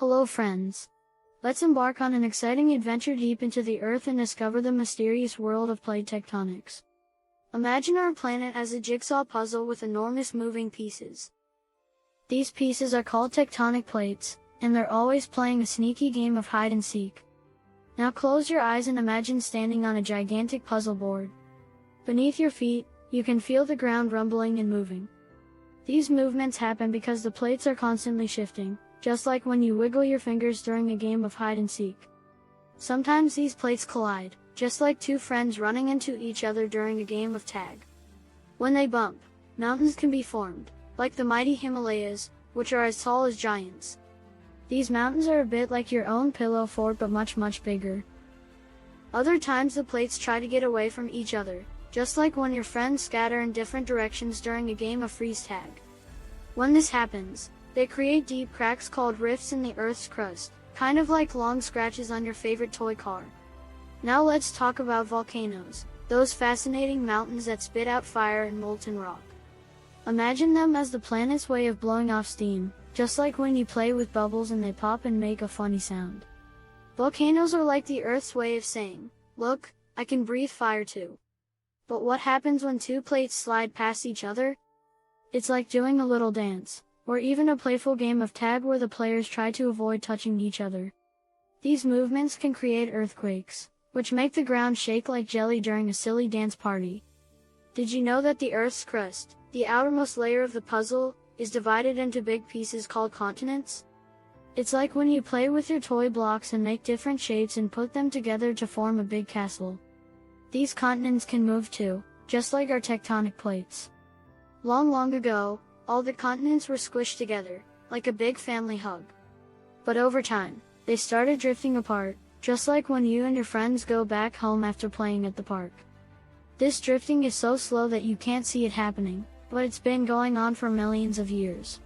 Hello friends. Let's embark on an exciting adventure deep into the Earth and discover the mysterious world of plate tectonics. Imagine our planet as a jigsaw puzzle with enormous moving pieces. These pieces are called tectonic plates, and they're always playing a sneaky game of hide and seek. Now close your eyes and imagine standing on a gigantic puzzle board. Beneath your feet, you can feel the ground rumbling and moving. These movements happen because the plates are constantly shifting, just like when you wiggle your fingers during a game of hide and seek. Sometimes these plates collide, just like two friends running into each other during a game of tag. When they bump, mountains can be formed, like the mighty Himalayas, which are as tall as giants. These mountains are a bit like your own pillow fort but much bigger. Other times the plates try to get away from each other, just like when your friends scatter in different directions during a game of freeze tag. When this happens, they create deep cracks called rifts in the Earth's crust, kind of like long scratches on your favorite toy car. Now let's talk about volcanoes, those fascinating mountains that spit out fire and molten rock. Imagine them as the planet's way of blowing off steam, just like when you play with bubbles and they pop and make a funny sound. Volcanoes are like the Earth's way of saying, "Look, I can breathe fire too." But what happens when two plates slide past each other? It's like doing a little dance, or even a playful game of tag where the players try to avoid touching each other. These movements can create earthquakes, which make the ground shake like jelly during a silly dance party. Did you know that the Earth's crust, the outermost layer of the puzzle, is divided into big pieces called continents? It's like when you play with your toy blocks and make different shapes and put them together to form a big castle. These continents can move too, just like our tectonic plates. Long ago, all the continents were squished together, like a big family hug. But over time, they started drifting apart, just like when you and your friends go back home after playing at the park. This drifting is so slow that you can't see it happening, but it's been going on for millions of years.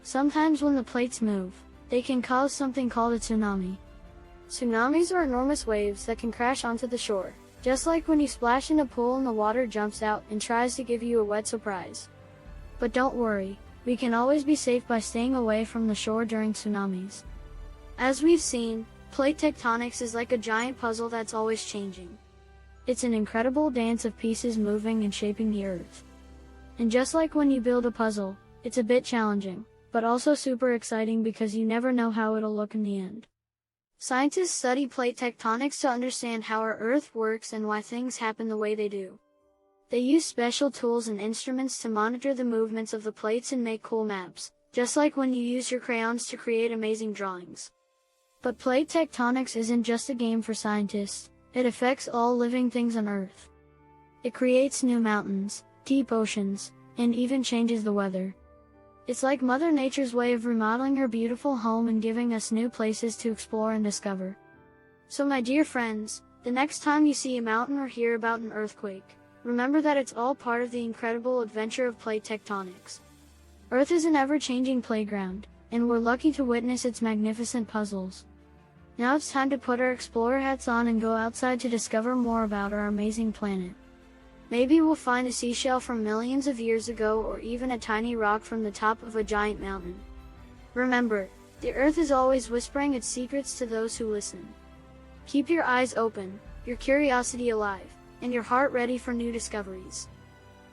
Sometimes when the plates move, they can cause something called a tsunami. Tsunamis are enormous waves that can crash onto the shore, just like when you splash in a pool and the water jumps out and tries to give you a wet surprise. But don't worry, we can always be safe by staying away from the shore during tsunamis. As we've seen, plate tectonics is like a giant puzzle that's always changing. It's an incredible dance of pieces moving and shaping the Earth. And just like when you build a puzzle, it's a bit challenging, but also super exciting because you never know how it'll look in the end. Scientists study plate tectonics to understand how our Earth works and why things happen the way they do. They use special tools and instruments to monitor the movements of the plates and make cool maps, just like when you use your crayons to create amazing drawings. But plate tectonics isn't just a game for scientists, it affects all living things on Earth. It creates new mountains, deep oceans, and even changes the weather. It's like Mother Nature's way of remodeling her beautiful home and giving us new places to explore and discover. So my dear friends, the next time you see a mountain or hear about an earthquake, remember that it's all part of the incredible adventure of plate tectonics. Earth is an ever-changing playground, and we're lucky to witness its magnificent puzzles. Now it's time to put our explorer hats on and go outside to discover more about our amazing planet. Maybe we'll find a seashell from millions of years ago or even a tiny rock from the top of a giant mountain. Remember, the Earth is always whispering its secrets to those who listen. Keep your eyes open, your curiosity alive, and your heart ready for new discoveries.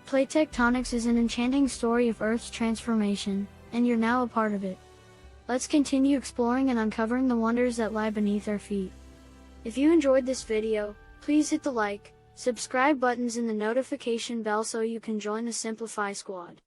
Plate tectonics is an enchanting story of Earth's transformation, and you're now a part of it. Let's continue exploring and uncovering the wonders that lie beneath our feet. If you enjoyed this video, please hit the like, subscribe buttons and the notification bell so you can join the Simplify squad.